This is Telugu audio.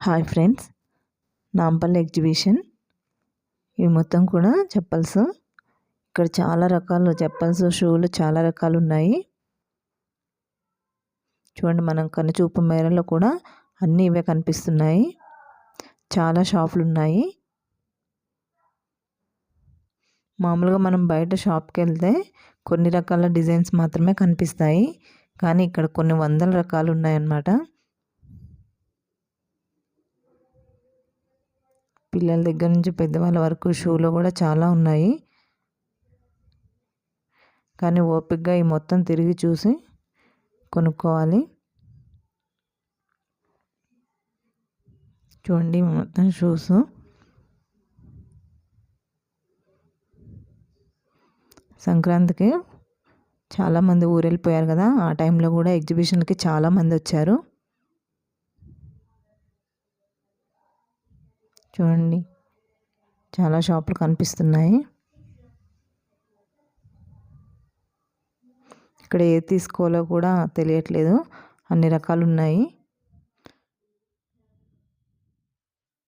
Hi friends, Nampally exhibition. ఇవి మొత్తం కూడా చెప్పల్స్. ఇక్కడ చాలా రకాల చెప్పల్స్, షూలు చాలా రకాలు ఉన్నాయి. చూడండి, మనం కనుచూపు మేరలో కూడా అన్నీ ఇవే కనిపిస్తున్నాయి. చాలా షాపులు ఉన్నాయి. మామూలుగా మనం బయట షాప్కి వెళ్తే కొన్ని రకాల డిజైన్స్ మాత్రమే కనిపిస్తాయి, కానీ ఇక్కడ కొన్ని వందల రకాలు ఉన్నాయన్నమాట. పిల్లల దగ్గర నుంచి పెద్దవాళ్ళ వరకు షూలో కూడా చాలా ఉన్నాయి, కానీ ఓపికగా ఈ మొత్తం తిరిగి చూసి కొనుక్కోవాలి. చూడండి, మొత్తం షూస్. సంక్రాంతికి చాలామంది ఊరు వెళ్ళిపోయారు కదా, ఆ టైంలో కూడా ఎగ్జిబిషన్కి చాలామంది వచ్చారు. చూడండి, చాలా షాపులు కనిపిస్తున్నాయి. ఇక్కడ ఏది తీసుకోవాలో కూడా తెలియట్లేదు, అన్ని రకాలు ఉన్నాయి.